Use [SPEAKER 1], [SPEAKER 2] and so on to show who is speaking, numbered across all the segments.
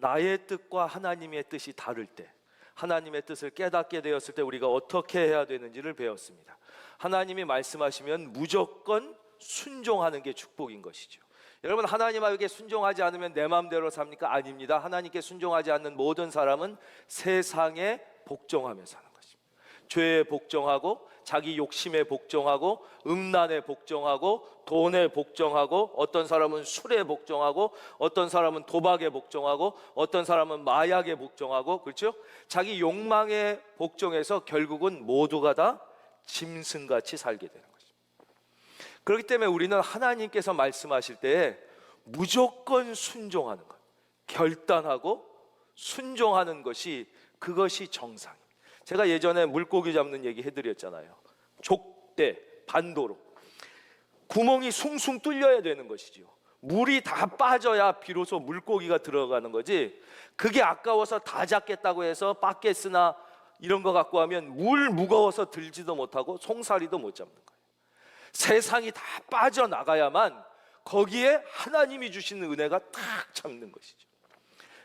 [SPEAKER 1] 나의 뜻과 하나님의 뜻이 다를 때, 하나님의 뜻을 깨닫게 되었을 때 우리가 어떻게 해야 되는지를 배웠습니다. 하나님이 말씀하시면 무조건 순종하는 게 축복인 것이죠. 여러분, 하나님에게 순종하지 않으면 내 마음대로 삽니까? 아닙니다. 하나님께 순종하지 않는 모든 사람은 세상에 복종하며 사는 것입니다. 죄에 복종하고, 자기 욕심에 복종하고, 음란에 복종하고, 돈에 복종하고, 어떤 사람은 술에 복종하고, 어떤 사람은 도박에 복종하고, 어떤 사람은 마약에 복종하고, 그렇죠? 자기 욕망에 복종해서 결국은 모두가 다 짐승같이 살게 되는 것입니다. 그렇기 때문에 우리는 하나님께서 말씀하실 때 무조건 순종하는 것, 결단하고 순종하는 것이, 그것이 정상입니다. 제가 예전에 물고기 잡는 얘기 해드렸잖아요. 족대, 반도로 구멍이 숭숭 뚫려야 되는 것이죠. 물이 다 빠져야 비로소 물고기가 들어가는 거지, 그게 아까워서 다 잡겠다고 해서 바켓스나 이런 거 갖고 하면 물 무거워서 들지도 못하고 송사리도 못 잡는 거예요. 세상이 다 빠져나가야만 거기에 하나님이 주시는 은혜가 딱 잡는 것이죠.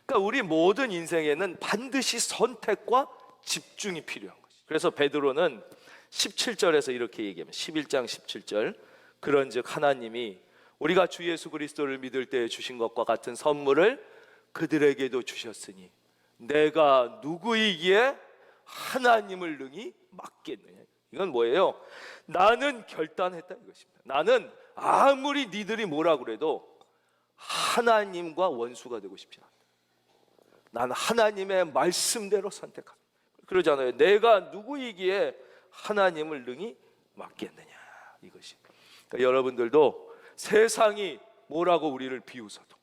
[SPEAKER 1] 그러니까 우리 모든 인생에는 반드시 선택과 집중이 필요한 것이죠. 그래서 베드로는 17절에서 이렇게 얘기합니다. 11장 17절, 그런즉 하나님이 우리가 주 예수 그리스도를 믿을 때에 주신 것과 같은 선물을 그들에게도 주셨으니 내가 누구이기에 하나님을 능히 막겠느냐. 이건 뭐예요? 나는 결단했다 이것입니다. 나는 아무리 니들이 뭐라 그래도 하나님과 원수가 되고 싶지 않다. 나는 하나님의 말씀대로 선택합니다. 그러잖아요. 내가 누구이기에 하나님을 능히 막겠느냐, 이것이. 그러니까 여러분들도 세상이 뭐라고 우리를 비웃어도,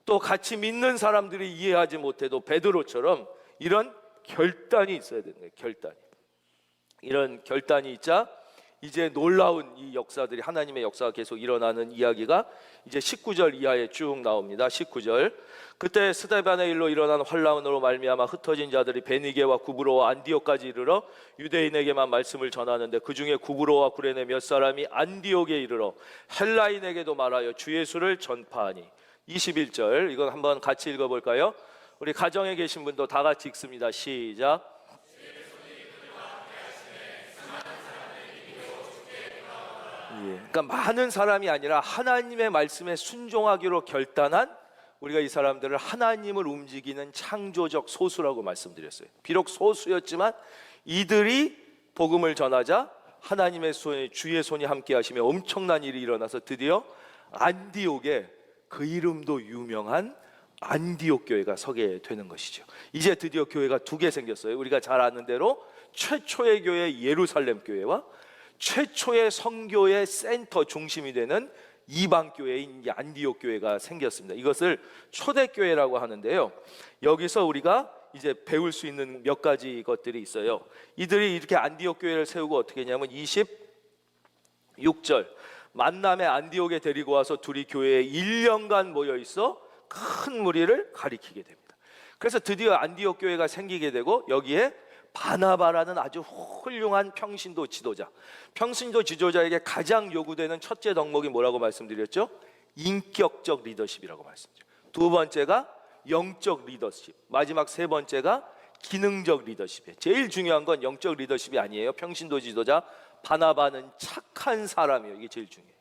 [SPEAKER 1] 또 같이 믿는 사람들이 이해하지 못해도 베드로처럼 이런 결단이 있어야 되는 거예요. 결단이. 이런 결단이 있자 이제 놀라운 이 역사들이, 하나님의 역사가 계속 일어나는 이야기가 이제 19절 이하에 쭉 나옵니다. 19절, 그때 스데반의 일로 일어난 환란으로 말미암아 흩어진 자들이 베니게와 구브로와 안디옥까지 이르러 유대인에게만 말씀을 전하는데, 그 중에 구브로와 구레네 몇 사람이 안디옥에 이르러 헬라인에게도 말하여 주 예수를 전파하니. 21절, 이건 한번 같이 읽어볼까요? 우리 가정에 계신 분도 다 같이 읽습니다. 시작. 그러니까 많은 사람이 아니라 하나님의 말씀에 순종하기로 결단한, 우리가 이 사람들을 하나님을 움직이는 창조적 소수라고 말씀드렸어요. 비록 소수였지만 이들이 복음을 전하자 하나님의 손이, 주의 손이 함께 하시며 엄청난 일이 일어나서 드디어 안디옥에 그 이름도 유명한 안디옥 교회가 서게 되는 것이죠. 이제 드디어 교회가 두 개 생겼어요. 우리가 잘 아는 대로 최초의 교회 예루살렘 교회와 최초의 선교의 센터 중심이 되는 이방 교회인 안디옥 교회가 생겼습니다. 이것을 초대교회라고 하는데요. 여기서 우리가 이제 배울 수 있는 몇 가지 것들이 있어요. 이들이 이렇게 안디옥 교회를 세우고 어떻게 했냐면 26절, 만남의 안디옥에 데리고 와서 둘이 교회에 1년간 모여 있어 큰 무리를 가리키게 됩니다. 그래서 드디어 안디옥 교회가 생기게 되고, 여기에 바나바라는 아주 훌륭한 평신도 지도자, 평신도 지도자에게 가장 요구되는 첫째 덕목이 뭐라고 말씀드렸죠? 인격적 리더십이라고 말씀드렸죠. 두 번째가 영적 리더십, 마지막 세 번째가 기능적 리더십이에요. 제일 중요한 건 영적 리더십이 아니에요. 평신도 지도자 바나바는 착한 사람이에요. 이게 제일 중요해요.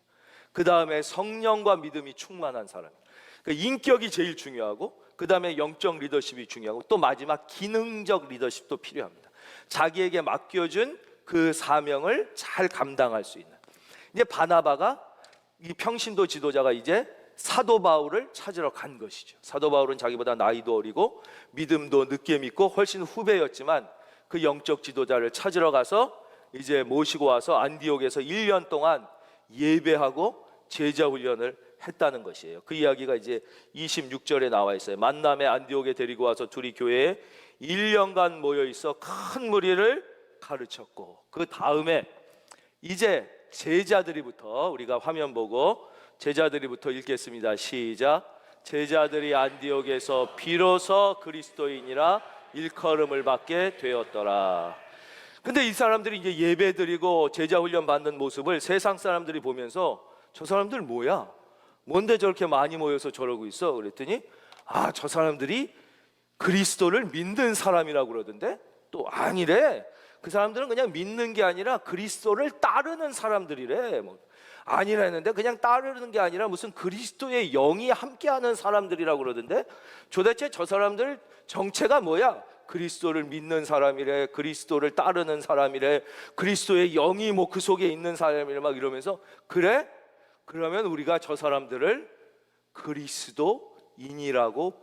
[SPEAKER 1] 그 다음에 성령과 믿음이 충만한 사람이에요. 그러니까 인격이 제일 중요하고, 그 다음에 영적 리더십이 중요하고, 또 마지막 기능적 리더십도 필요합니다. 자기에게 맡겨준 그 사명을 잘 감당할 수 있는. 이제 바나바가, 이 평신도 지도자가 이제 사도 바울을 찾으러 간 것이죠. 사도 바울은 자기보다 나이도 어리고 믿음도 늦게 믿고 훨씬 후배였지만, 그 영적 지도자를 찾으러 가서 이제 모시고 와서 안디옥에서 1년 동안 예배하고 제자 훈련을 했다는 것이에요. 그 이야기가 이제 26절에 나와 있어요. 만남의 안디옥에 데리고 와서 둘이 교회에 1년간 모여 있어 큰 무리를 가르쳤고, 그 다음에 이제 제자들이부터, 우리가 화면 보고 제자들이부터 읽겠습니다. 시작. 제자들이 안디옥에서 비로소 그리스도인이라 일컬음을 받게 되었더라. 근데 이 사람들이 이제 예배 드리고 제자 훈련 받는 모습을 세상 사람들이 보면서, 저 사람들 뭐야? 뭔데 저렇게 많이 모여서 저러고 있어? 그랬더니 아, 저 사람들이 그리스도를 믿는 사람이라고 그러던데 또 아니래. 그 사람들은 그냥 믿는 게 아니라 그리스도를 따르는 사람들이래. 뭐 아니라 했는데 그냥 따르는 게 아니라 무슨 그리스도의 영이 함께하는 사람들이라고 그러던데 도대체 저 사람들 정체가 뭐야? 그리스도를 믿는 사람이래, 그리스도를 따르는 사람이래, 그리스도의 영이 뭐 그 속에 있는 사람이래 막 이러면서 그래? 그러면 우리가 저 사람들을 그리스도인이라고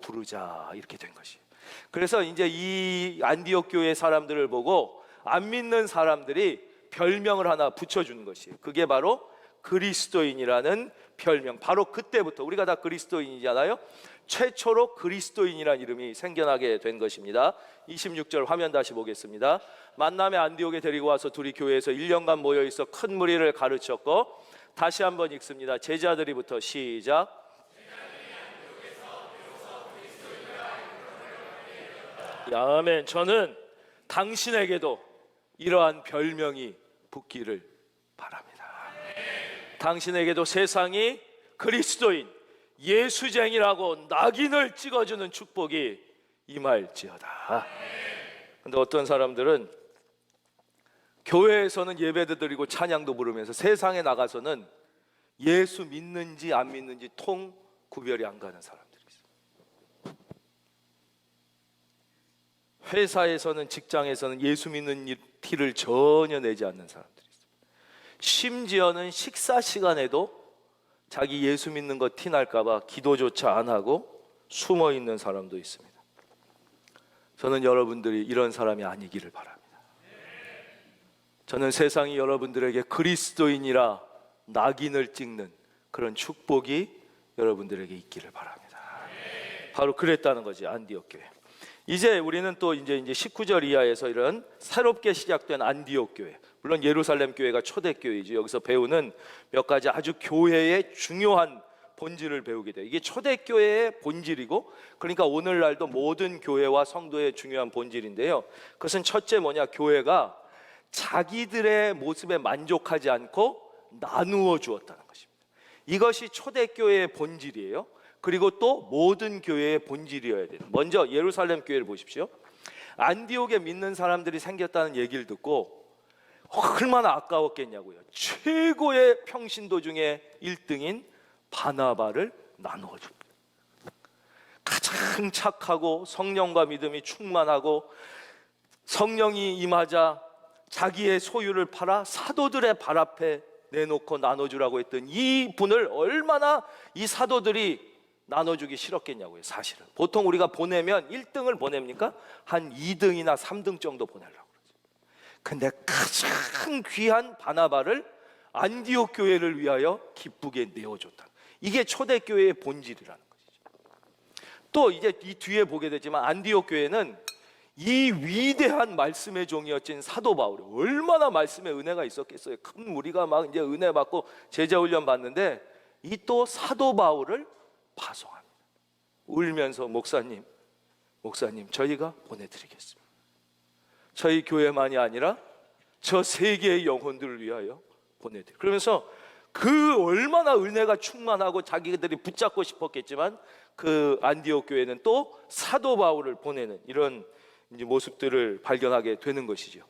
[SPEAKER 1] 부르자 이렇게 된 것이에요. 그래서 이제 이 안디옥 교회 사람들을 보고 안 믿는 사람들이 별명을 하나 붙여주는 것이에요. 그게 바로 그리스도인이라는 별명. 바로 그때부터 우리가 다 그리스도인이잖아요. 최초로 그리스도인이라는 이름이 생겨나게 된 것입니다. 26절 화면 다시 보겠습니다. 만남의 안디옥에 데리고 와서 둘이 교회에서 1년간 모여있어 큰 무리를 가르쳤고, 다시 한번 읽습니다. 제자들이부터 시작. 아멘. 저는 당신에게도 이러한 별명이 붙기를 바랍니다. 당신에게도 세상이 그리스도인, 예수쟁이라고 낙인을 찍어주는 축복이 임할지어다. 근데 어떤 사람들은 교회에서는 예배도 드리고 찬양도 부르면서 세상에 나가서는 예수 믿는지 안 믿는지 통 구별이 안 가는 사람들이 있어요. 회사에서는, 직장에서는 예수 믿는 티를 전혀 내지 않는 사람들이 있어요. 심지어는 식사 시간에도 자기 예수 믿는 거 티 날까 봐 기도조차 안 하고 숨어 있는 사람도 있습니다. 저는 여러분들이 이런 사람이 아니기를 바랍니다. 저는 세상이 여러분들에게 그리스도인이라 낙인을 찍는 그런 축복이 여러분들에게 있기를 바랍니다. 바로 그랬다는 거지, 안디옥 교회. 이제 우리는 또 이제 19절 이하에서 이런 새롭게 시작된 안디옥 교회, 물론 예루살렘 교회가 초대교회이죠. 여기서 배우는 몇 가지 아주 교회의 중요한 본질을 배우게 돼요. 이게 초대교회의 본질이고, 그러니까 오늘날도 모든 교회와 성도의 중요한 본질인데요. 그것은 첫째 뭐냐, 교회가 자기들의 모습에 만족하지 않고 나누어 주었다는 것입니다. 이것이 초대교회의 본질이에요. 그리고 또 모든 교회의 본질이어야 돼요. 먼저 예루살렘 교회를 보십시오. 안디옥에 믿는 사람들이 생겼다는 얘기를 듣고 얼마나 아까웠겠냐고요. 최고의 평신도 중에 1등인 바나바를 나누어 줍니다. 가장 착하고 성령과 믿음이 충만하고 성령이 임하자 자기의 소유를 팔아 사도들의 발 앞에 내놓고 나눠주라고 했던 이 분을 얼마나 이 사도들이 나눠주기 싫었겠냐고요. 사실은 보통 우리가 보내면 1등을 보냅니까? 한 2등이나 3등 정도 보내려고 그러죠. 근데 가장 귀한 바나바를 안디옥 교회를 위하여 기쁘게 내어줬다. 이게 초대교회의 본질이라는 것이죠. 또 이제 이 뒤에 보게 되지만 안디옥 교회는 이 위대한 말씀의 종이었진 사도 바울이 얼마나 말씀의 은혜가 있었겠어요. 큰 무리가 막 이제 은혜 받고 제자 훈련 받는데 이 또 사도 바울을 파송합니다. 울면서 목사님 저희가 보내드리겠습니다. 저희 교회만이 아니라 저 세계의 영혼들을 위하여 보내드립니다. 그러면서 그 얼마나 은혜가 충만하고 자기들이 붙잡고 싶었겠지만 그 안디옥 교회는 또 사도 바울을 보내는 이런 이제 모습들을 발견하게 되는 것이죠.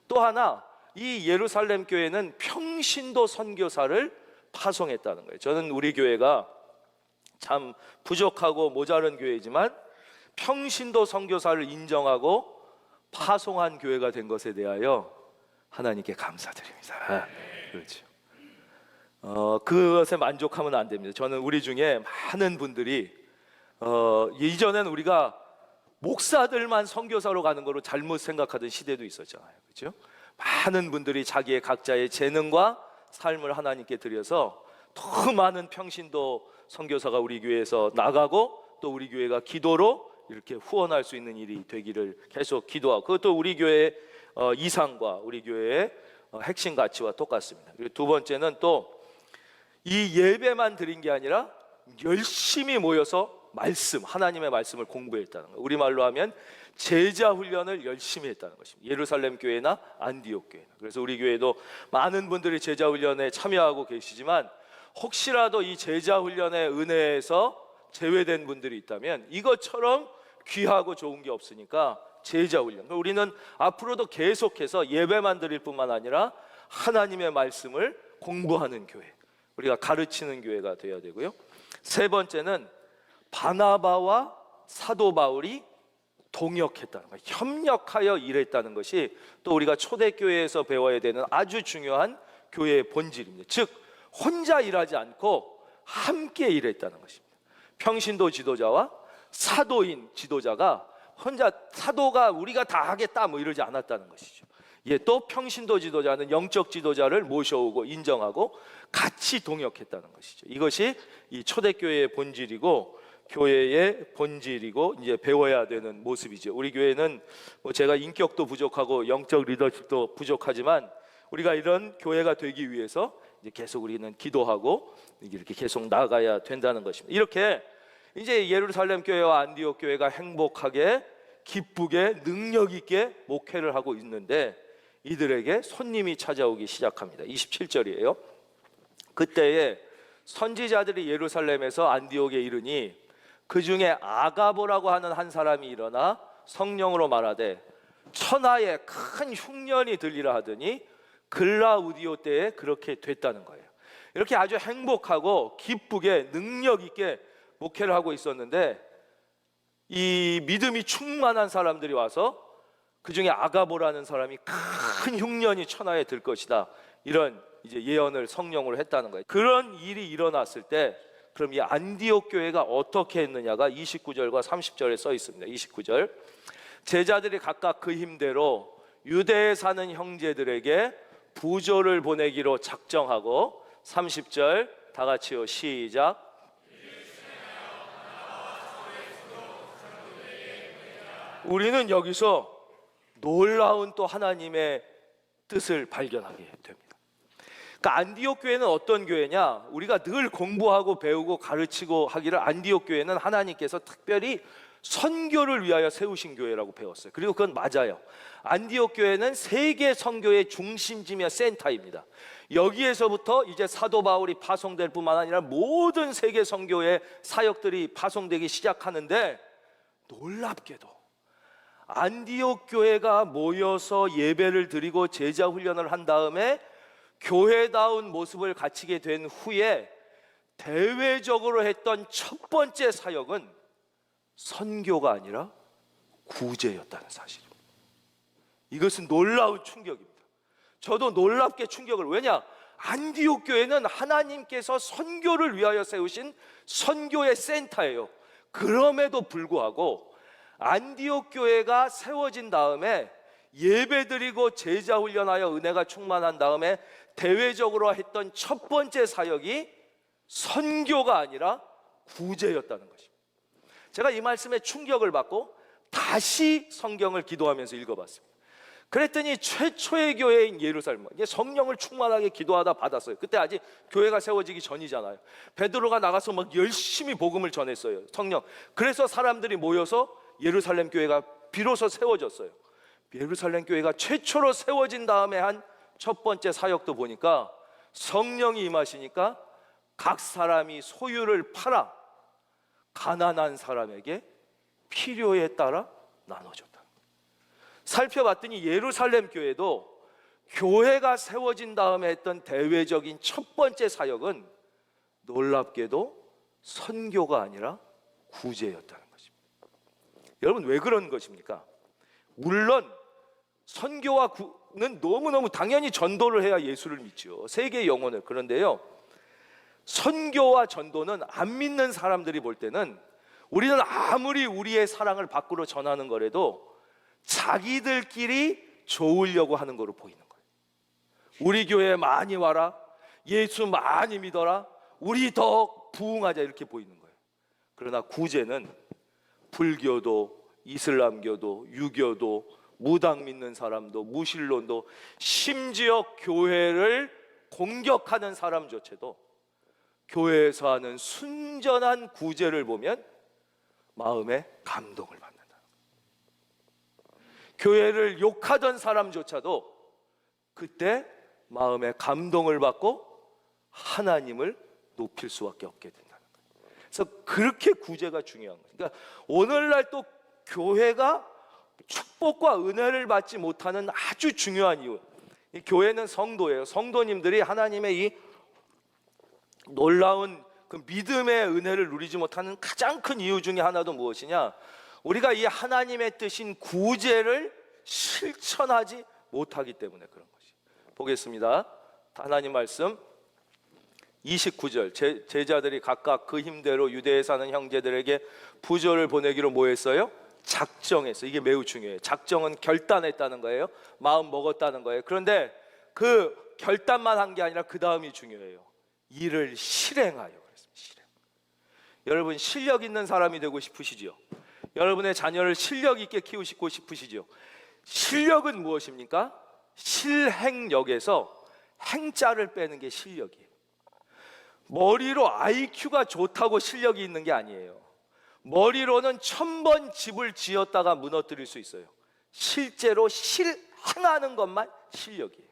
[SPEAKER 1] 또 하나, 이 예루살렘 교회는 평신도 선교사를 파송했다는 거예요. 저는 우리 교회가 참 부족하고 모자른 교회지만 평신도 선교사를 인정하고 파송한 교회가 된 것에 대하여 하나님께 감사드립니다. 그렇죠. 그것에 만족하면 안 됩니다. 저는 우리 중에 많은 분들이 이전에는 우리가 목사들만 선교사로 가는 거로 잘못 생각하던 시대도 있었잖아요. 그렇죠? 많은 분들이 자기의 각자의 재능과 삶을 하나님께 드려서 더 많은 평신도 선교사가 우리 교회에서 나가고 또 우리 교회가 기도로 이렇게 후원할 수 있는 일이 되기를 계속 기도하고, 그것도 우리 교회의 이상과 우리 교회의 핵심 가치와 똑같습니다. 그리고 두 번째는 또 이 예배만 드린 게 아니라 열심히 모여서 하나님의 말씀을 공부했다는 거예요. 우리말로 하면 제자 훈련을 열심히 했다는 것입니다. 예루살렘 교회나 안디옥 교회나. 그래서 우리 교회도 많은 분들이 제자 훈련에 참여하고 계시지만 혹시라도 이 제자 훈련의 은혜에서 제외된 분들이 있다면 이것처럼 귀하고 좋은 게 없으니까 제자 훈련. 우리는 앞으로도 계속해서 예배만 드릴 뿐만 아니라 하나님의 말씀을 공부하는 교회, 우리가 가르치는 교회가 되어야 되고요. 세 번째는 바나바와 사도 바울이 동역했다는 거예요. 협력하여 일했다는 것이 또 우리가 초대교회에서 배워야 되는 아주 중요한 교회의 본질입니다. 즉 혼자 일하지 않고 함께 일했다는 것입니다. 평신도 지도자와 사도인 지도자가 혼자 사도가 우리가 다 하겠다 뭐 이러지 않았다는 것이죠. 예, 또 평신도 지도자는 영적 지도자를 모셔오고 인정하고 같이 동역했다는 것이죠. 이것이 이 초대교회의 본질이고 교회의 본질이고 이제 배워야 되는 모습이죠. 우리 교회는 뭐 제가 인격도 부족하고 영적 리더십도 부족하지만 우리가 이런 교회가 되기 위해서 이제 계속 우리는 기도하고 이렇게 계속 나가야 된다는 것입니다. 이렇게 이제 예루살렘 교회와 안디옥 교회가 행복하게 기쁘게 능력 있게 목회를 하고 있는데 이들에게 손님이 찾아오기 시작합니다. 27절이에요. 그때에 선지자들이 예루살렘에서 안디옥에 이르니 그 중에 아가보라고 하는 한 사람이 일어나 성령으로 말하되 천하에 큰 흉년이 들리라 하더니 글라우디오 때에 그렇게 됐다는 거예요. 이렇게 아주 행복하고 기쁘게 능력 있게 목회를 하고 있었는데 이 믿음이 충만한 사람들이 와서 그 중에 아가보라는 사람이 큰 흉년이 천하에 들 것이다, 이런 이제 예언을 성령으로 했다는 거예요. 그런 일이 일어났을 때 그럼 이 안디옥 교회가 어떻게 했느냐가 29절과 30절에 써 있습니다. 29절 제자들이 각각 그 힘대로 유대에 사는 형제들에게 부조를 보내기로 작정하고 30절 다 같이요 시작. 우리는 여기서 놀라운 또 하나님의 뜻을 발견하게 됩니다. 그러니까 안디옥 교회는 어떤 교회냐? 우리가 늘 공부하고 배우고 가르치고 하기를 안디옥 교회는 하나님께서 특별히 선교를 위하여 세우신 교회라고 배웠어요. 그리고 그건 맞아요. 안디옥 교회는 세계 선교의 중심지며 센터입니다. 여기에서부터 이제 사도 바울이 파송될 뿐만 아니라 모든 세계 선교의 사역들이 파송되기 시작하는데 놀랍게도 안디옥 교회가 모여서 예배를 드리고 제자 훈련을 한 다음에 교회다운 모습을 갖추게 된 후에 대외적으로 했던 첫 번째 사역은 선교가 아니라 구제였다는 사실입니다. 이것은 놀라운 충격입니다. 저도 놀랍게 충격을, 왜냐? 안디옥 교회는 하나님께서 선교를 위하여 세우신 선교의 센터예요. 그럼에도 불구하고 안디옥 교회가 세워진 다음에 예배드리고 제자 훈련하여 은혜가 충만한 다음에 대외적으로 했던 첫 번째 사역이 선교가 아니라 구제였다는 것입니다. 제가 이 말씀에 충격을 받고 다시 성경을 기도하면서 읽어봤습니다. 그랬더니 최초의 교회인 예루살렘, 성령을 충만하게 기도하다 받았어요. 그때 아직 교회가 세워지기 전이잖아요. 베드로가 나가서 막 열심히 복음을 전했어요. 성령. 그래서 사람들이 모여서 예루살렘 교회가 비로소 세워졌어요. 예루살렘 교회가 최초로 세워진 다음에 한 첫 번째 사역도 보니까 성령이 임하시니까 각 사람이 소유를 팔아 가난한 사람에게 필요에 따라 나눠줬다. 살펴봤더니 예루살렘 교회도 교회가 세워진 다음에 했던 대외적인 첫 번째 사역은 놀랍게도 선교가 아니라 구제였다는 것입니다. 여러분, 왜 그런 것입니까? 물론 선교와 구는 너무너무 당연히 전도를 해야 예수를 믿죠. 세계 영혼을. 그런데요, 선교와 전도는 안 믿는 사람들이 볼 때는 우리는 아무리 우리의 사랑을 밖으로 전하는 거라도 자기들끼리 좋으려고 하는 거로 보이는 거예요. 우리 교회에 많이 와라, 예수 많이 믿어라, 우리 더 부흥하자, 이렇게 보이는 거예요. 그러나 구제는 불교도 이슬람교도 유교도 무당 믿는 사람도 무신론도 심지어 교회를 공격하는 사람조차도 교회에서 하는 순전한 구제를 보면 마음에 감동을 받는다. 교회를 욕하던 사람조차도 그때 마음에 감동을 받고 하나님을 높일 수밖에 없게 된다는 거예요. 그래서 그렇게 구제가 중요한 거예요. 그러니까 오늘날 또 교회가 축복과 은혜를 받지 못하는 아주 중요한 이유, 이 교회는 성도예요. 성도님들이 하나님의 이 놀라운 그 믿음의 은혜를 누리지 못하는 가장 큰 이유 중에 하나도 무엇이냐, 우리가 이 하나님의 뜻인 구제를 실천하지 못하기 때문에 그런 것이. 보겠습니다. 하나님 말씀 29절, 제자들이 각각 그 힘대로 유대에 사는 형제들에게 부조를 보내기로 뭐 했어요? 작정했어요. 이게 매우 중요해요. 작정은 결단했다는 거예요. 마음 먹었다는 거예요. 그런데 그 결단만 한 게 아니라 그 다음이 중요해요. 이를 실행하여. 실행. 여러분 실력 있는 사람이 되고 싶으시지요? 여러분의 자녀를 실력 있게 키우시고 싶으시지요? 실력은 무엇입니까? 실행력에서 행자를 빼는 게 실력이에요. 머리로 IQ가 좋다고 실력이 있는 게 아니에요. 머리로는 1000번 집을 지었다가 무너뜨릴 수 있어요. 실제로 실행하는 것만 실력이에요.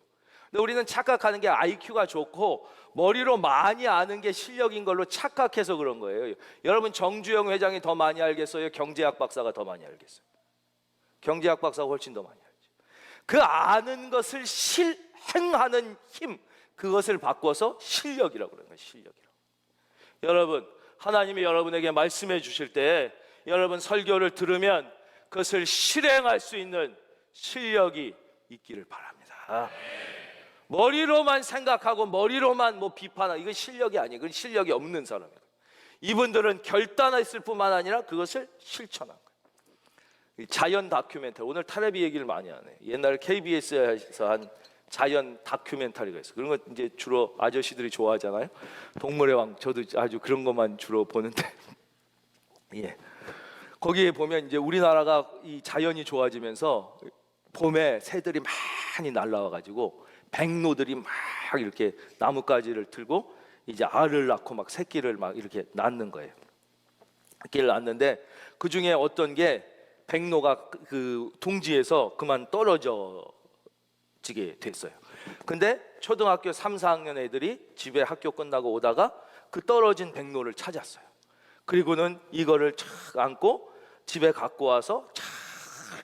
[SPEAKER 1] 근데 우리는 착각하는 게 IQ가 좋고 머리로 많이 아는 게 실력인 걸로 착각해서 그런 거예요. 여러분 정주영 회장이 더 많이 알겠어요? 경제학 박사가 더 많이 알겠어요? 경제학 박사가 훨씬 더 많이 알죠. 그 아는 것을 실행하는 힘, 그것을 바꿔서 실력이라고 그러는 거예요. 실력이라고. 여러분 하나님이 여러분에게 말씀해 주실 때 여러분 설교를 들으면 그것을 실행할 수 있는 실력이 있기를 바랍니다. 머리로만 생각하고 머리로만 뭐 비판하고, 이건 실력이 아니에요. 그건 실력이 없는 사람이에요. 이분들은 결단했을 뿐만 아니라 그것을 실천한 거예요. 자연 다큐멘터리, 오늘 타레비 얘기를 많이 하네. 옛날에 KBS에서 한 자연 다큐멘터리가 있어요. 그런 거 이제 주로 아저씨들이 좋아하잖아요. 동물의 왕, 저도 아주 그런 것만 주로 보는데 예. 거기에 보면 이제 우리나라가 이 자연이 좋아지면서 봄에 새들이 많이 날라와 가지고 백로들이 막 이렇게 나뭇가지를 들고 이제 알을 낳고 막 새끼를 막 이렇게 낳는 거예요. 새끼를 낳는데 그 중에 어떤 게 백로가 그 둥지에서 그만 떨어지게 됐어요. 근데 초등학교 3, 4학년 애들이 집에 학교 끝나고 오다가 그 떨어진 백로를 찾았어요. 그리고는 이거를 착 안고 집에 갖고 와서 잘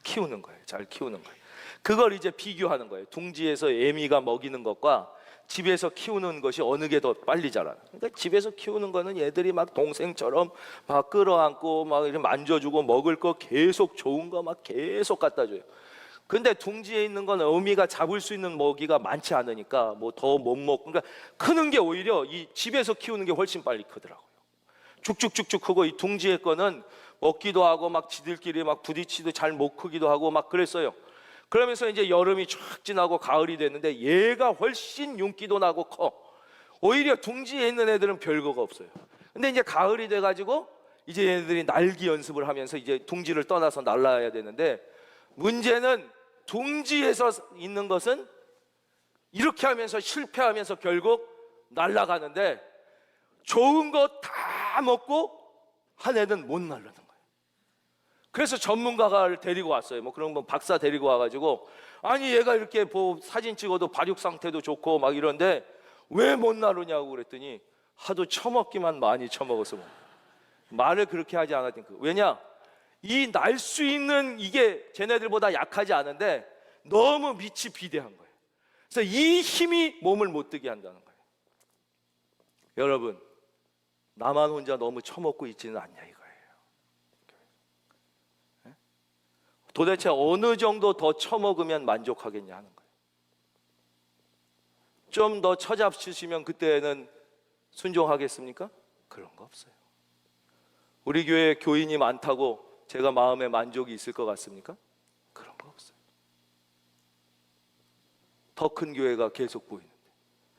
[SPEAKER 1] 키우는 거예요. 잘 키우는 거예요. 그걸 이제 비교하는 거예요. 둥지에서 애미가 먹이는 것과 집에서 키우는 것이 어느 게 더 빨리 자라나. 그러니까 집에서 키우는 거는 얘들이 막 동생처럼 막 끌어안고 막 이렇게 만져주고 먹을 거 계속 좋은 거 막 계속 갖다 줘요. 근데 둥지에 있는 건 어미가 잡을 수 있는 먹이가 많지 않으니까 뭐 더 못 먹고, 그러니까 크는 게 오히려 이 집에서 키우는 게 훨씬 빨리 크더라고요. 쭉쭉쭉쭉 크고 이 둥지의 거는 먹기도 하고 막 지들끼리 막 부딪히도 잘 못 크기도 하고 막 그랬어요. 그러면서 이제 여름이 쫙 지나고 가을이 됐는데 얘가 훨씬 윤기도 나고 커. 오히려 둥지에 있는 애들은 별거가 없어요. 근데 이제 가을이 돼가지고 이제 얘네들이 날기 연습을 하면서 이제 둥지를 떠나서 날아야 되는데, 문제는 둥지에서 있는 것은 이렇게 하면서 실패하면서 결국 날아가는데 좋은 거 다 먹고 한 애는 못 날르는 거예요. 그래서 전문가를 데리고 왔어요. 뭐 그런 거 박사 데리고 와가지고, 아니 얘가 이렇게 뭐 사진 찍어도 발육 상태도 좋고 막 이런데 왜 못 나르냐고 그랬더니 하도 처먹기만 많이 처먹어서 말을 그렇게 하지 않았으니까. 왜냐? 이 날 수 있는 이게 쟤네들보다 약하지 않은데 너무 밑이 비대한 거예요. 그래서 이 힘이 몸을 못 뜨게 한다는 거예요. 여러분, 나만 혼자 너무 처먹고 있지는 않냐 이거예요. 도대체 어느 정도 더 처먹으면 만족하겠냐 하는 거예요. 좀 더 처잡수시면 그때는 순종하겠습니까? 그런 거 없어요. 우리 교회 교인이 많다고 제가 마음에 만족이 있을 것 같습니까? 그런 거 없어요. 더 큰 교회가 계속 보이는데,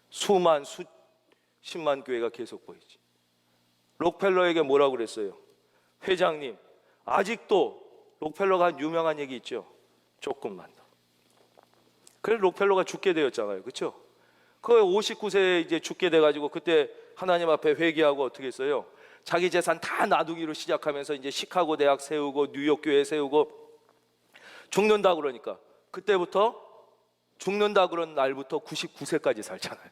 [SPEAKER 1] 수십만 교회가 계속 보이지. 록펠러에게 뭐라고 그랬어요? 회장님, 아직도 록펠러가 한 유명한 얘기 있죠. 조금만 더. 그래서 록펠러가 죽게 되었잖아요. 그렇죠? 그 59세에 이제 죽게 돼가지고 그때 하나님 앞에 회개하고 어떻게 했어요? 자기 재산 다 놔두기로 시작하면서 이제 시카고 대학 세우고 뉴욕 교회 세우고 죽는다 그러니까 그때부터 죽는다 그런 날부터 99세까지 살잖아요.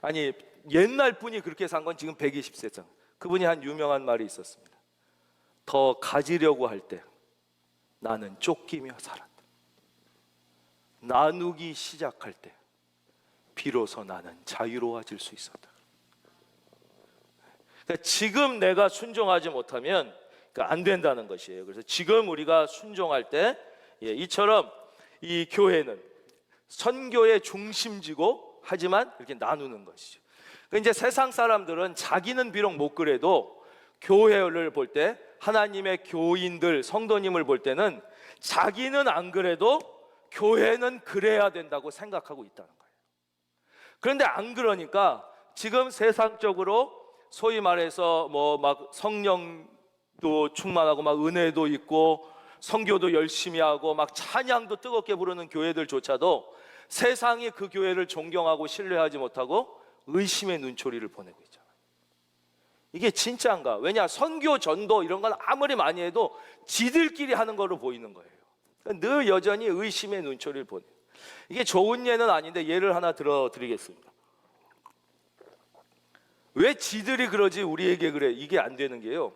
[SPEAKER 1] 아니 옛날 분이 그렇게 산 건 지금 120세잖아요. 그분이 한 유명한 말이 있었습니다. 더 가지려고 할 때 나는 쫓기며 살았다. 나누기 시작할 때 비로소 나는 자유로워질 수 있었다. 그러니까 지금 내가 순종하지 못하면 안 된다는 것이에요. 그래서 지금 우리가 순종할 때 이처럼 이 교회는 선교의 중심지고 하지만 이렇게 나누는 것이죠. 그러니까 이제 세상 사람들은 자기는 비록 못 그래도 교회를 볼 때, 하나님의 교인들, 성도님을 볼 때는 자기는 안 그래도 교회는 그래야 된다고 생각하고 있다는 거예요. 그런데 안 그러니까 지금 세상적으로 소위 말해서 뭐 막 성령도 충만하고 막 은혜도 있고 선교도 열심히 하고 막 찬양도 뜨겁게 부르는 교회들조차도 세상이 그 교회를 존경하고 신뢰하지 못하고 의심의 눈초리를 보내고 있잖아요. 이게 진짜인가? 왜냐, 선교 전도 이런 건 아무리 많이 해도 지들끼리 하는 거로 보이는 거예요. 그러니까 늘 여전히 의심의 눈초리를 보내요. 이게 좋은 예는 아닌데 예를 하나 들어드리겠습니다. 왜 지들이 그러지 우리에게 그래? 이게 안 되는 게요,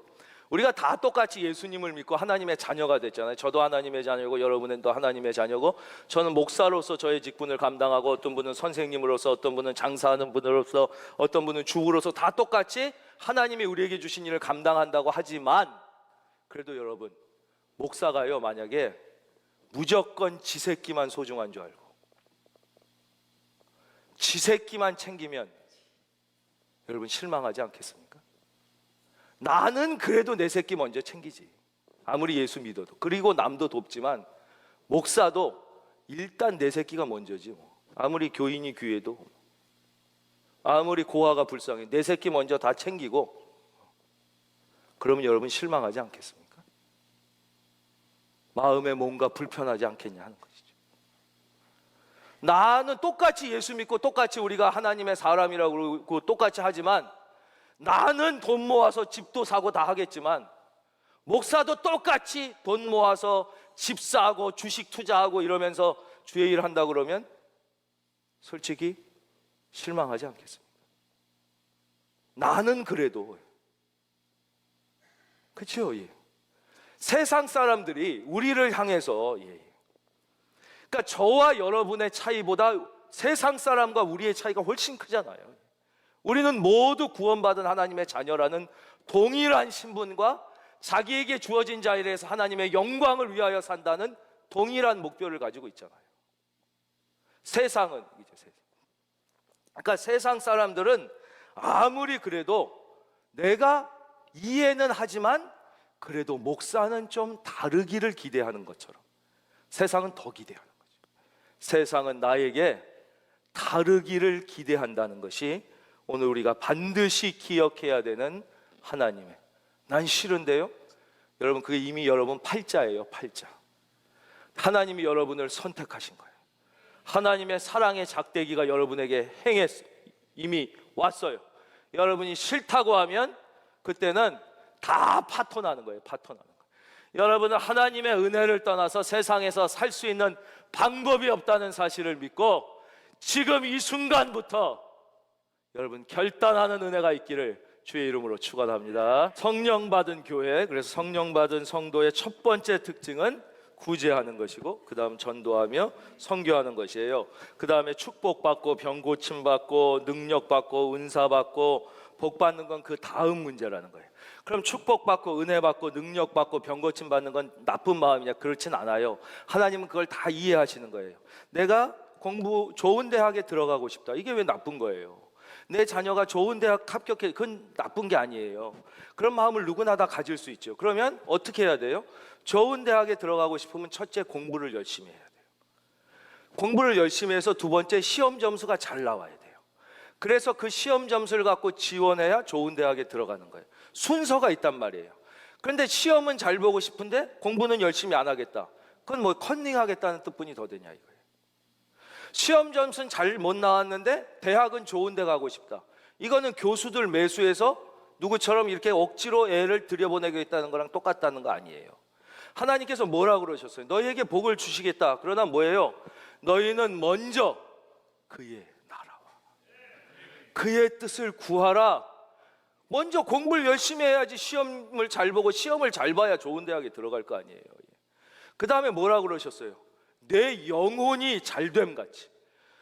[SPEAKER 1] 우리가 다 똑같이 예수님을 믿고 하나님의 자녀가 됐잖아요. 저도 하나님의 자녀고 여러분은 또 하나님의 자녀고, 저는 목사로서 저의 직분을 감당하고, 어떤 분은 선생님으로서, 어떤 분은 장사하는 분으로서, 어떤 분은 주부로서 다 똑같이 하나님이 우리에게 주신 일을 감당한다고 하지만, 그래도 여러분, 목사가요 만약에 무조건 지 새끼만 소중한 줄 알고 지 새끼만 챙기면 여러분 실망하지 않겠습니까? 나는 그래도 내 새끼 먼저 챙기지, 아무리 예수 믿어도. 그리고 남도 돕지만 목사도 일단 내 새끼가 먼저지 뭐. 아무리 교인이 귀해도, 아무리 고아가 불쌍해, 내 새끼 먼저 다 챙기고, 그러면 여러분 실망하지 않겠습니까? 마음에 뭔가 불편하지 않겠냐 하는 것이죠. 나는 똑같이 예수 믿고 똑같이 우리가 하나님의 사람이라고 그러고 똑같이 하지만, 나는 돈 모아서 집도 사고 다 하겠지만 목사도 똑같이 돈 모아서 집 사고 주식 투자하고 이러면서 주의 일을 한다고 그러면 솔직히 실망하지 않겠습니까? 나는 그래도, 그렇죠? 예. 세상 사람들이 우리를 향해서 그러니까 저와 여러분의 차이보다 세상 사람과 우리의 차이가 훨씬 크잖아요. 우리는 모두 구원받은 하나님의 자녀라는 동일한 신분과 자기에게 주어진 자리에서 하나님의 영광을 위하여 산다는 동일한 목표를 가지고 있잖아요. 세상은 그러니까 세상 사람들은 아무리 그래도 내가 이해는 하지만 그래도 목사는 좀 다르기를 기대하는 것처럼 세상은 더 기대하는 거죠. 세상은 나에게 다르기를 기대한다는 것이 오늘 우리가 반드시 기억해야 되는 하나님의, 난 싫은데요? 여러분, 그게 이미 여러분 팔자예요. 팔자. 하나님이 여러분을 선택하신 거예요. 하나님의 사랑의 작대기가 여러분에게 이미 왔어요. 여러분이 싫다고 하면 그때는 다 파토나는 거예요. 파토나는 거예요. 여러분은 하나님의 은혜를 떠나서 세상에서 살 수 있는 방법이 없다는 사실을 믿고 지금 이 순간부터 여러분 결단하는 은혜가 있기를 주의 이름으로 축원합니다. 성령 받은 교회, 그래서 성령 받은 성도의 첫 번째 특징은 구제하는 것이고, 그 다음 전도하며 선교하는 것이에요. 그 다음에 축복받고 병 고침받고 능력받고 은사받고 복받는 건 그 다음 문제라는 거예요. 그럼 축복받고 은혜받고 능력받고 병 고침받는 건 나쁜 마음이냐? 그렇진 않아요. 하나님은 그걸 다 이해하시는 거예요. 내가 좋은 대학에 들어가고 싶다, 이게 왜 나쁜 거예요? 내 자녀가 좋은 대학 합격해, 그건 나쁜 게 아니에요. 그런 마음을 누구나 다 가질 수 있죠. 그러면 어떻게 해야 돼요? 좋은 대학에 들어가고 싶으면 첫째 공부를 열심히 해야 돼요. 공부를 열심히 해서 두 번째 시험 점수가 잘 나와야 돼요. 그래서 그 시험 점수를 갖고 지원해야 좋은 대학에 들어가는 거예요. 순서가 있단 말이에요. 그런데 시험은 잘 보고 싶은데 공부는 열심히 안 하겠다, 그건 뭐 컨닝하겠다는 뜻뿐이 더 되냐 이거예요. 시험 점수는 잘 못 나왔는데 대학은 좋은 데 가고 싶다, 이거는 교수들 매수해서 누구처럼 이렇게 억지로 애를 들여보내겠다는 거랑 똑같다는 거 아니에요. 하나님께서 뭐라고 그러셨어요? 너희에게 복을 주시겠다. 그러나 뭐예요? 너희는 먼저 그의 나라와 그의 뜻을 구하라. 먼저 공부를 열심히 해야지 시험을 잘 보고 시험을 잘 봐야 좋은 대학에 들어갈 거 아니에요. 그 다음에 뭐라 그러셨어요? 내 영혼이 잘됨 같이.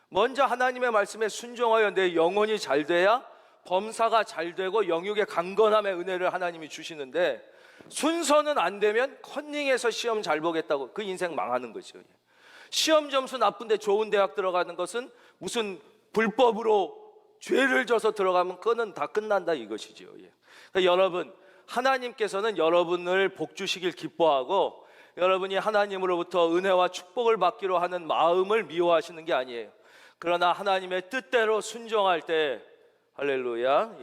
[SPEAKER 1] 먼저 하나님의 말씀에 순종하여 내 영혼이 잘 돼야 범사가 잘 되고 영육의 강건함의 은혜를 하나님이 주시는데, 순서는 안 되면 컨닝해서 시험 잘 보겠다고 그 인생 망하는 거죠. 시험 점수 나쁜데 좋은 대학 들어가는 것은 무슨 불법으로 죄를 져서 들어가면 그거는 다 끝난다 이것이죠. 그러니까 여러분, 하나님께서는 여러분을 복 주시길 기뻐하고 여러분이 하나님으로부터 은혜와 축복을 받기로 하는 마음을 미워하시는 게 아니에요. 그러나 하나님의 뜻대로 순종할 때, 할렐루야.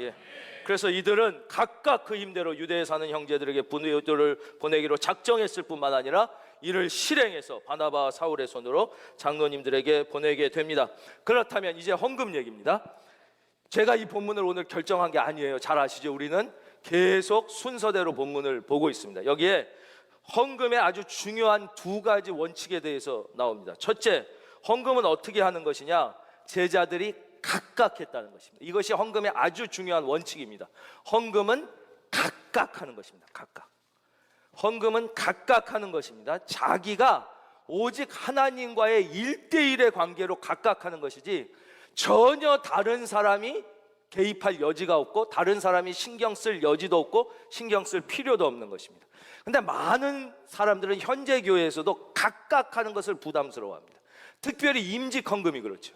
[SPEAKER 1] 그래서 이들은 각각 그 힘대로 유대에 사는 형제들에게 분노를 보내기로 작정했을 뿐만 아니라 이를 실행해서 바나바와 사울의 손으로 장로님들에게 보내게 됩니다. 그렇다면 이제 헌금 얘기입니다. 제가 이 본문을 오늘 결정한 게 아니에요. 잘 아시죠? 우리는 계속 순서대로 본문을 보고 있습니다. 여기에 헌금의 아주 중요한 두 가지 원칙에 대해서 나옵니다. 첫째, 헌금은 어떻게 하는 것이냐? 제자들이 각각 했다는 것입니다. 이것이 헌금의 아주 중요한 원칙입니다. 헌금은 각각 하는 것입니다. 각각. 헌금은 각각 하는 것입니다. 자기가 오직 하나님과의 1대1의 관계로 각각 하는 것이지 전혀 다른 사람이 개입할 여지가 없고 다른 사람이 신경 쓸 여지도 없고 신경 쓸 필요도 없는 것입니다. 근데 많은 사람들은 현재 교회에서도 각각 하는 것을 부담스러워합니다. 특별히 임직 헌금이 그렇죠.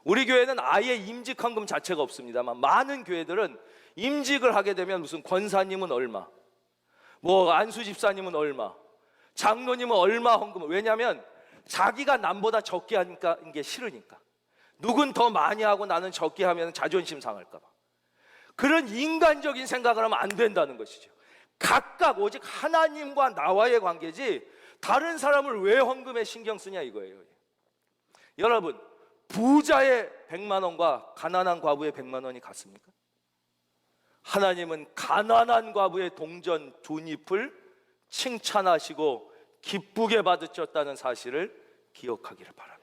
[SPEAKER 1] 우리 교회는 아예 임직 헌금 자체가 없습니다만 많은 교회들은 임직을 하게 되면 무슨 권사님은 얼마, 뭐 안수 집사님은 얼마, 장로님은 얼마 헌금을, 왜냐하면 자기가 남보다 적게 하니까 이게 싫으니까. 누군 더 많이 하고 나는 적게 하면 자존심 상할까 봐. 그런 인간적인 생각을 하면 안 된다는 것이죠. 각각 오직 하나님과 나와의 관계지 다른 사람을 왜 헌금에 신경 쓰냐 이거예요. 여러분, 부자의 100만 원과 가난한 과부의 100만 원이 같습니까? 하나님은 가난한 과부의 동전 두 잎을 칭찬하시고 기쁘게 받으셨다는 사실을 기억하기를 바랍니다.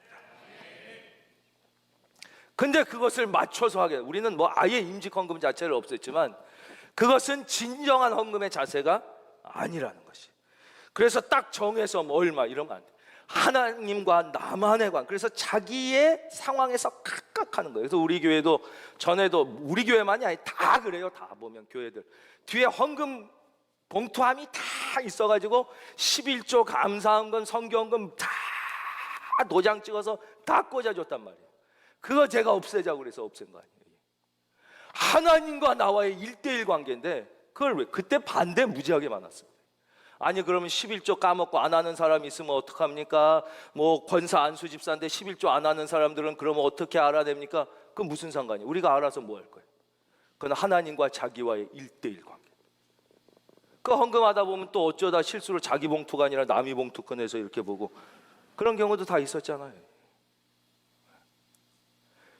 [SPEAKER 1] 근데 그것을 맞춰서 하게, 우리는 뭐 아예 임직 헌금 자체를 없앴지만 그것은 진정한 헌금의 자세가 아니라는 것이. 그래서 딱 정해서 뭐 얼마 이러면 안 돼. 하나님과 나만의 관계. 그래서 자기의 상황에서 각각 하는 거예요. 그래서 우리 교회도 전에도 우리 교회만이 아니 다 그래요. 다 보면 교회들 뒤에 헌금 봉투함이 다 있어가지고 11조 감사헌금 성경금 다 도장 찍어서 다 꽂아줬단 말이에요. 그거 제가 없애자고 그래서 없앤 거 아니에요. 하나님과 나와의 1대1 관계인데 그걸 왜 그때 반대 무지하게 많았어요. 아니 그러면 11조 까먹고 안 하는 사람이 있으면 어떡합니까? 뭐 권사 안수 집사인데 11조 안 하는 사람들은 그러면 어떻게 알아냅니까? 그 무슨 상관이에요? 우리가 알아서 뭐 할 거예요? 그건 하나님과 자기와의 1대1 관계. 그 헌금하다 보면 또 어쩌다 실수로 자기 봉투가 아니라 남의 봉투 꺼내서 이렇게 보고 그런 경우도 다 있었잖아요.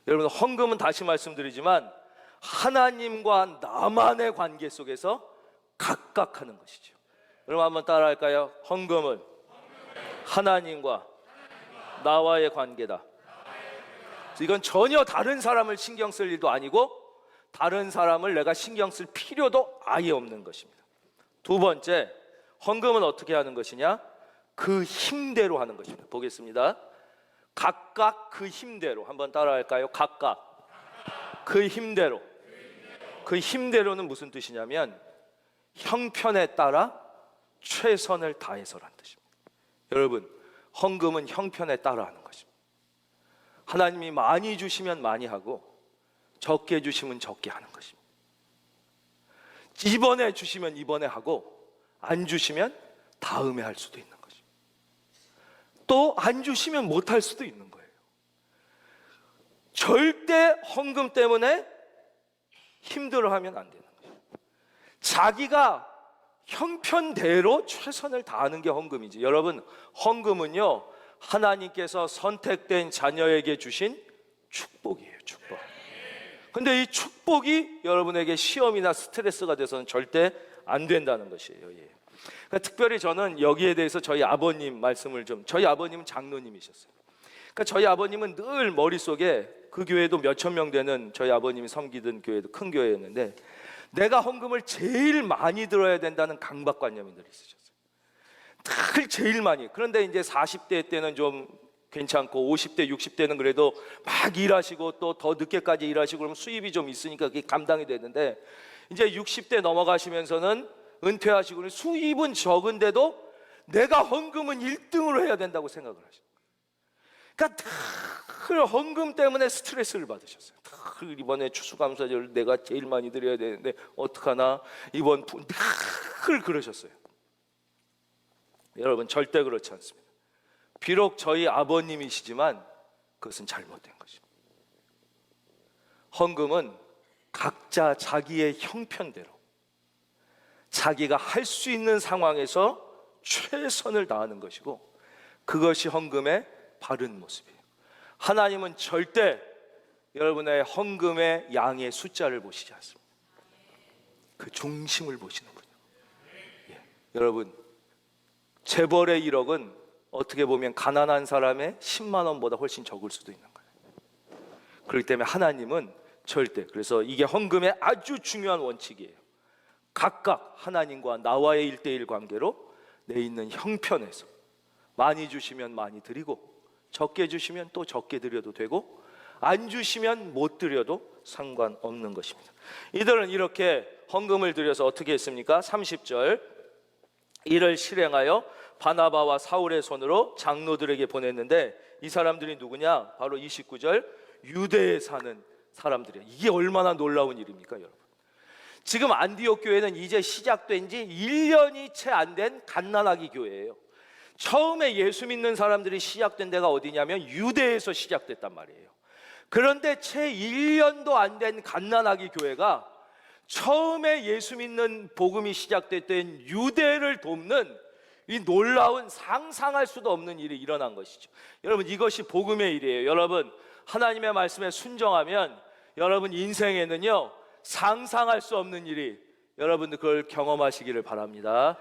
[SPEAKER 1] 여러분, 헌금은 다시 말씀드리지만 하나님과 나만의 관계 속에서 각각 하는 것이죠. 여러분 한번 따라 할까요? 헌금은 하나님과 나와의 관계다. 이건 전혀 다른 사람을 신경 쓸 일도 아니고 다른 사람을 내가 신경 쓸 필요도 아예 없는 것입니다. 두 번째, 헌금은 어떻게 하는 것이냐? 그 힘대로 하는 것입니다. 보겠습니다. 각각 그 힘대로. 한번 따라 할까요? 각각 그 힘대로. 그 힘대로는 무슨 뜻이냐면 형편에 따라 최선을 다해서란 뜻입니다. 여러분, 헌금은 형편에 따라 하는 것입니다. 하나님이 많이 주시면 많이 하고 적게 주시면 적게 하는 것입니다. 이번에 주시면 이번에 하고 안 주시면 다음에 할 수도 있는 것입니다. 또 안 주시면 못 할 수도 있는 거예요. 절대 헌금 때문에 힘들어하면 안 되는 거예요. 자기가 형편대로 최선을 다하는 게 헌금이지. 여러분, 헌금은요 하나님께서 선택된 자녀에게 주신 축복이에요. 축복. 근데 이 축복이 여러분에게 시험이나 스트레스가 돼서는 절대 안 된다는 것이에요. 그러니까 특별히 저는 여기에 대해서 저희 아버님 말씀을 좀, 저희 아버님은 장로님이셨어요. 그러니까 저희 아버님은 늘 머릿속에 그 교회도 몇천 명 되는 저희 아버님이 섬기던 교회도 큰 교회였는데 내가 헌금을 제일 많이 들어야 된다는 강박관념이 늘 있으셨어요. 늘 제일 많이. 그런데 이제 40대 때는 좀 괜찮고 50대, 60대는 그래도 막 일하시고 또 더 늦게까지 일하시고 그러면 수입이 좀 있으니까 그게 감당이 되는데, 이제 60대 넘어가시면서는 은퇴하시고 수입은 적은데도 내가 헌금은 1등으로 해야 된다고 생각을 하시고, 그러니까 늘 헌금 때문에 스트레스를 받으셨어요. 늘 이번에 추수감사절 내가 제일 많이 드려야 되는데 어떡하나, 늘 그러셨어요. 여러분, 절대 그렇지 않습니다. 비록 저희 아버님이시지만 그것은 잘못된 것입니다. 헌금은 각자 자기의 형편대로 자기가 할 수 있는 상황에서 최선을 다하는 것이고, 그것이 헌금의 바른 모습이에요. 하나님은 절대 여러분의 헌금의 양의 숫자를 보시지 않습니다. 그 중심을 보시는 거예요. 여러분, 재벌의 1억은 어떻게 보면 가난한 사람의 10만 원보다 훨씬 적을 수도 있는 거예요. 그렇기 때문에 하나님은 절대, 그래서 이게 헌금의 아주 중요한 원칙이에요. 각각 하나님과 나와의 1대1 관계로 내 있는 형편에서 많이 주시면 많이 드리고, 적게 주시면 또 적게 드려도 되고, 안 주시면 못 드려도 상관없는 것입니다. 이들은 이렇게 헌금을 드려서 어떻게 했습니까? 30절, 이를 실행하여 바나바와 사울의 손으로 장로들에게 보냈는데, 이 사람들이 누구냐? 바로 29절, 유대에 사는 사람들이에요. 이게 얼마나 놀라운 일입니까, 여러분? 지금 안디옥 교회는 이제 시작된 지 1년이 채 안 된 갓난아기 교회예요. 처음에 예수 믿는 사람들이 시작된 데가 어디냐면 유대에서 시작됐단 말이에요. 그런데 채 1년도 안 된 갓난아기 교회가 처음에 예수 믿는 복음이 시작됐던 유대를 돕는 이 놀라운, 상상할 수도 없는 일이 일어난 것이죠. 여러분, 이것이 복음의 일이에요. 여러분, 하나님의 말씀에 순종하면 여러분 인생에는요, 상상할 수 없는 일이, 여러분들 그걸 경험하시기를 바랍니다.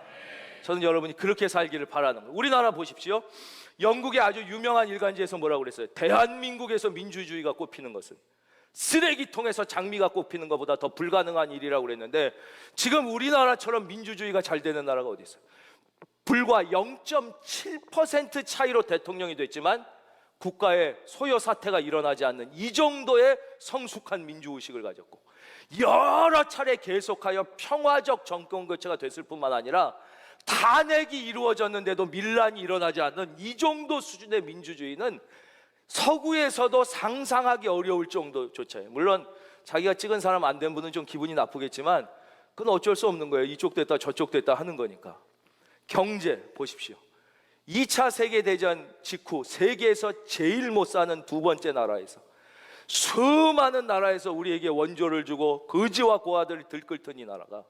[SPEAKER 1] 저는 여러분이 그렇게 살기를 바라는 거예요. 우리나라 보십시오. 영국의 아주 유명한 일간지에서 뭐라고 그랬어요? 대한민국에서 민주주의가 꼽히는 것은 쓰레기통에서 장미가 꼽히는 것보다 더 불가능한 일이라고 그랬는데, 지금 우리나라처럼 민주주의가 잘 되는 나라가 어디 있어요? 불과 0.7% 차이로 대통령이 됐지만 국가에 소요 사태가 일어나지 않는 이 정도의 성숙한 민주의식을 가졌고, 여러 차례 계속하여 평화적 정권 교체가 됐을 뿐만 아니라 탄핵이 이루어졌는데도 밀란이 일어나지 않는 이 정도 수준의 민주주의는 서구에서도 상상하기 어려울 정도조차예요. 물론 자기가 찍은 사람 안 된 분은 좀 기분이 나쁘겠지만 그건 어쩔 수 없는 거예요. 이쪽 됐다 저쪽 됐다 하는 거니까. 경제 보십시오. 2차 세계대전 직후 세계에서 제일 못 사는 두 번째 나라에서, 수많은 나라에서 우리에게 원조를 주고 거지와 고아들을 들끓던 이 나라가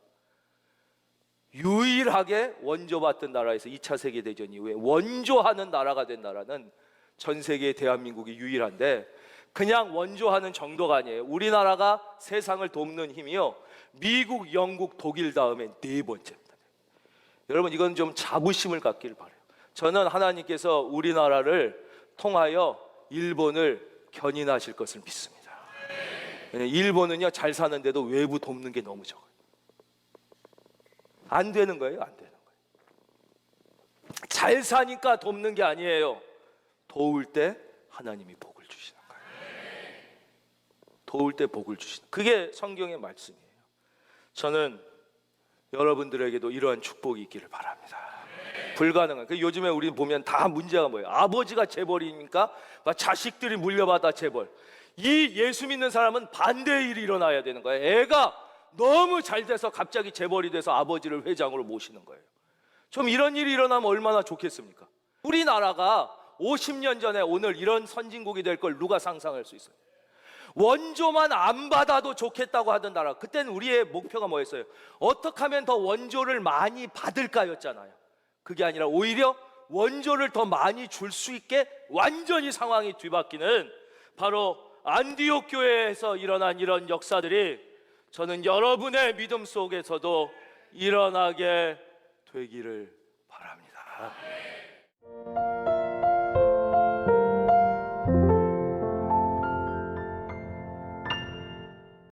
[SPEAKER 1] 유일하게 원조받던 나라에서 2차 세계대전 이후에 원조하는 나라가 된 나라는 전 세계의 대한민국이 유일한데, 그냥 원조하는 정도가 아니에요. 우리나라가 세상을 돕는 힘이요, 미국, 영국, 독일 다음에 네 번째입니다. 여러분, 이건 좀 자부심을 갖기를 바라요. 저는 하나님께서 우리나라를 통하여 일본을 견인하실 것을 믿습니다. 일본은요, 잘 사는데도 외부 돕는 게 너무 적어요. 안 되는 거예요, 안 되는 거예요. 잘 사니까 돕는 게 아니에요. 도울 때 하나님이 복을 주시는 거예요. 도울 때 복을 주시는, 그게 성경의 말씀이에요. 저는 여러분들에게도 이러한 축복이 있기를 바랍니다. 불가능한, 요즘에 우리 보면 다 문제가 뭐예요? 아버지가 재벌이니까 자식들이 물려받아 재벌. 이 예수 믿는 사람은 반대의 일이 일어나야 되는 거예요. 애가 너무 잘 돼서 갑자기 재벌이 돼서 아버지를 회장으로 모시는 거예요. 좀 이런 일이 일어나면 얼마나 좋겠습니까? 우리나라가 50년 전에 오늘 이런 선진국이 될 걸 누가 상상할 수 있어요? 원조만 안 받아도 좋겠다고 하던 나라. 그때는 우리의 목표가 뭐였어요? 어떻게 하면 더 원조를 많이 받을까였잖아요. 그게 아니라 오히려 원조를 더 많이 줄 수 있게 완전히 상황이 뒤바뀌는, 바로 안디옥 교회에서 일어난 이런 역사들이 저는 여러분의 믿음 속에서도 일어나게 되기를 바랍니다.